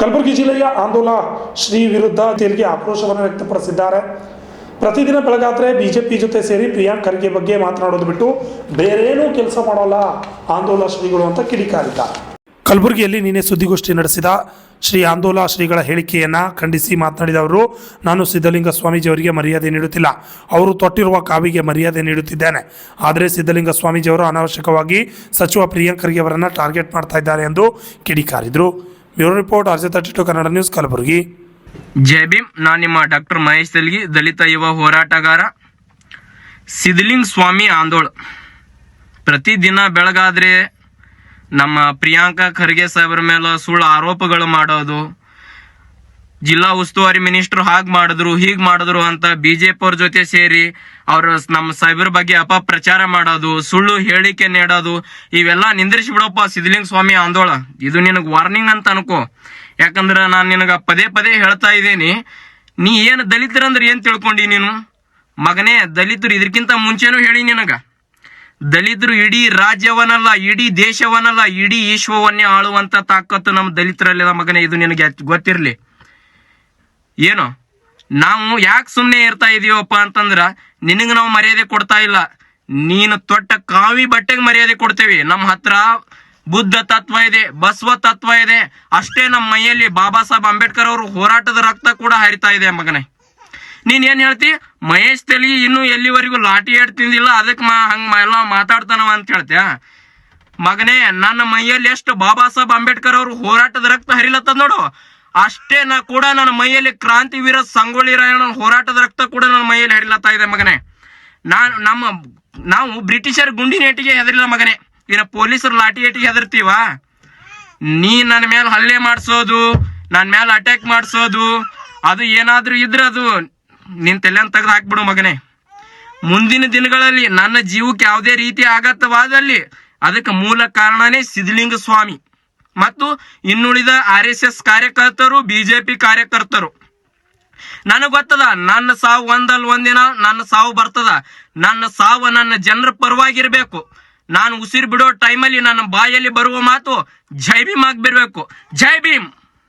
ಕಲಬುರಗಿ ಜಿಲ್ಲೆಯ ಆಂದೋಲ ಶ್ರೀ ವಿರುದ್ಧ ತೆರಿಗೆ ಆಕ್ರೋಶವನ್ನು ವ್ಯಕ್ತಪಡಿಸಿದ್ದಾರೆ. ಪ್ರತಿದಿನ ಬೆಳಗಾದ್ರೆ ಬಿಜೆಪಿ ಜೊತೆ ಸೇರಿ ಪ್ರಿಯಾಂಕ್ ಖರ್ಗೆ ಬಗ್ಗೆ ಮಾತನಾಡೋದು ಬಿಟ್ಟು ಬೇರೇನೂ ಕೆಲಸ ಮಾಡೋಲ್ಲ ಆಂದೋಲ ಶ್ರೀಗಳು ಅಂತ ಕಿಡಿಕಾರಿದ್ದಾರೆ. ಕಲಬುರಗಿಯಲ್ಲಿ ನಿನ್ನೆ ಸುದ್ದಿಗೋಷ್ಠಿ ನಡೆಸಿದ ಶ್ರೀ ಆಂದೋಲ ಶ್ರೀಗಳ ಹೇಳಿಕೆಯನ್ನು ಖಂಡಿಸಿ ಮಾತನಾಡಿದ ಅವರು, ನಾನು ಸಿದ್ಧಲಿಂಗ ಸ್ವಾಮೀಜಿಯವರಿಗೆ ಮರ್ಯಾದೆ ನೀಡುತ್ತಿಲ್ಲ, ಅವರು ತೊಟ್ಟಿರುವ ಕಾವಿಗೆ ಮರ್ಯಾದೆ ನೀಡುತ್ತಿದ್ದೇನೆ. ಆದರೆ ಸಿದ್ಧಲಿಂಗ ಸ್ವಾಮೀಜಿಯವರು ಅನಾವಶ್ಯಕವಾಗಿ ಸಚಿವ ಪ್ರಿಯಾಂಕ್ ಖರ್ಗೆ ಅವರನ್ನು ಟಾರ್ಗೆಟ್ ಮಾಡ್ತಾ ಇದ್ದಾರೆ ಎಂದು ಕಿಡಿಕಾರಿದರು. Bureau report RJ32 Kannada news Kalaburagi. Jai Bhim. ನಾನು ನಿಮ್ಮ ಡಾಕ್ಟರ್ ಮಹೇಶ್ ತೆಲ್ಗಿ, ದಲಿತ ಯುವ ಹೋರಾಟಗಾರ. ಸಿದ್ಧಲಿಂಗ ಸ್ವಾಮಿ ಆಂದೋಳ ಪ್ರತಿದಿನ ಬೆಳಗಾದ್ರೆ ನಮ್ಮ ಪ್ರಿಯಾಂಕ ಖರ್ಗೆ ಸಾಹೇಬ್ರ ಮೇಲೆ ಸುಳ್ಳು ಆರೋಪಗಳು ಮಾಡೋದು, ಜಿಲ್ಲಾ ಉಸ್ತುವಾರಿ ಮಿನಿಸ್ಟರ್ ಹಾಗೆ ಮಾಡಿದ್ರು ಹೀಗೆ ಮಾಡಿದ್ರು ಅಂತ ಬಿಜೆಪಿ ಅವ್ರ ಜೊತೆ ಸೇರಿ ಅವರು ನಮ್ಮ ಸಾಹೇಬ್ರ ಬಗ್ಗೆ ಅಪಪ್ರಚಾರ ಮಾಡೋದು, ಸುಳ್ಳು ಹೇಳಿಕೆ ನೀಡೋದು, ಇವೆಲ್ಲ ನಿಂದ್ರಿಸಿ ಬಿಡಪ್ಪ ಸಿದ್ಧಲಿಂಗ ಸ್ವಾಮಿ ಆಂದೋಳ. ಇದು ನಿನಗೆ ವಾರ್ನಿಂಗ್ ಅಂತ ಅನ್ಕೋ. ಯಾಕಂದ್ರೆ ನಾನು ನಿನಗೆ ಪದೇ ಪದೇ ಹೇಳ್ತಾ ಇದ್ದೀನಿ, ನೀ ಏನು ದಲಿತರಂದ್ರೆ ಏನು ತಿಳ್ಕೊಂಡಿ ನೀನು ಮಗನೇ? ದಲಿತರು ಇದಕ್ಕಿಂತ ಮುಂಚೆನೂ ಹೇಳಿ ನಿನಗ, ದಲಿತರು ಇಡೀ ರಾಜ್ಯವನ್ನಲ್ಲ, ಇಡೀ ದೇಶವನ್ನಲ್ಲ, ಇಡೀ ವಿಶ್ವವನ್ನೇ ಆಳುವಂತ ತಾಕತ್ತು ನಮ್ಮ ದಲಿತರಲ್ಲಿದ ಮಗನೇ. ಇದು ನಿನಗೆ ಗೊತ್ತಿರಲಿ. ಏನು ನಾವು ಯಾಕೆ ಸುಮ್ಮನೆ ಇರ್ತಾ ಇದೀವಪ್ಪ ಅಂತಂದ್ರ ನಿನಗೆ ನಾವು ಮರ್ಯಾದೆ ಕೊಡ್ತಾ ಇಲ್ಲ, ನೀನು ತೊಟ್ಟ ಕಾವಿ ಬಟ್ಟೆಗೆ ಮರ್ಯಾದೆ ಕೊಡ್ತೇವಿ. ನಮ್ಮ ಹತ್ರ ಬುದ್ಧ ತತ್ವ ಇದೆ, ಬಸವ ತತ್ವ ಇದೆ, ಅಷ್ಟೇ ನಮ್ಮ ಮೈಯಲ್ಲಿ ಬಾಬಾ ಸಾಹೇಬ್ ಅಂಬೇಡ್ಕರ್ ಅವರು ಹೋರಾಟದ ರಕ್ತ ಕೂಡ ಹರಿತಾ ಇದೆ ಮಗನೇ. ನೀನ್ ಏನ್ ಹೇಳ್ತಿ? ಮಹೇಶ್ ತೆಲ್ಗಿ ಇನ್ನೂ ಎಲ್ಲಿವರೆಗೂ ಲಾಠಿ ಏಟ್ ತಿಂದಿಲ್ಲ, ಅದಕ್ಕೆ ಹಂಗ ಎಲ್ಲ ಮಾತಾಡ್ತಾನವ ಅಂತ ಹೇಳ್ತೀಯ ಮಗನೇ? ನನ್ನ ಮೈಯಲ್ಲಿ ಎಷ್ಟು ಬಾಬಾ ಸಾಹೇಬ್ ಅಂಬೇಡ್ಕರ್ ಅವರು ಹೋರಾಟದ ರಕ್ತ ಹರಿಲತ್ತದ ನೋಡು, ಅಷ್ಟೇ ಕೂಡ ನನ್ನ ಮೈಯಲ್ಲಿ ಕ್ರಾಂತಿ ವೀರ ಸಂಗೊಳ್ಳಿ ರಾಯಣ್ಣ ಹೋರಾಟದ ರಕ್ತ ಕೂಡ ನನ್ನ ಮೈಯಲ್ಲಿ ಹರಿಲತ್ತಾ ಇದೆ ಮಗನೇ. ನಾವು ಬ್ರಿಟಿಷರ್ ಗುಂಡಿನ ಏಟಿಗೆ ಹೆದರಿಲ್ಲ ಮಗನೇ, ಇನ್ನು ಪೊಲೀಸರು ಲಾಠಿ ಏಟಿಗೆ ಹೆದರ್ತೀವ? ನೀ ನನ್ನ ಮೇಲೆ ಹಲ್ಲೆ ಮಾಡಿಸೋದು, ನನ್ನ ಮೇಲೆ ಅಟ್ಯಾಕ್ ಮಾಡಿಸೋದು, ಅದು ಏನಾದ್ರೂ ಇದ್ರೆ ಅದು ನಿನ್ ತಲೆಯನ್ನು ತೆಗೆದು ಹಾಕ್ಬಿಡು ಮಗನೇ. ಮುಂದಿನ ದಿನಗಳಲ್ಲಿ ನನ್ನ ಜೀವಕ್ಕೆ ಯಾವುದೇ ರೀತಿ ಆಘಾತವಾದಲ್ಲಿ ಅದಕ್ಕೆ ಮೂಲ ಕಾರಣನೇ ಸಿದ್ಧಲಿಂಗ ಸ್ವಾಮಿ ಮತ್ತು ಇನ್ನುಳಿದ RSS ಕಾರ್ಯಕರ್ತರು, ಬಿಜೆಪಿ ಕಾರ್ಯಕರ್ತರು. ನನಗೆ ಗೊತ್ತದ ನನ್ನ ಸಾವು ಒಂದಲ್ಲ ಒಂದಿನ ನನ್ನ ಸಾವು ಬರ್ತದ. ನನ್ನ ಸಾವು ನನ್ನ ಜನರ ಪರವಾಗಿರ್ಬೇಕು. ನಾನು ಉಸಿರು ಬಿಡೋ ಟೈಮಲ್ಲಿ ನನ್ನ ಬಾಯಲ್ಲಿ ಬರುವ ಮಾತು ಜೈ ಭೀಮ್ ಆಗ್ಬಿರ್ಬೇಕು. ಜೈ ಭೀಮ್.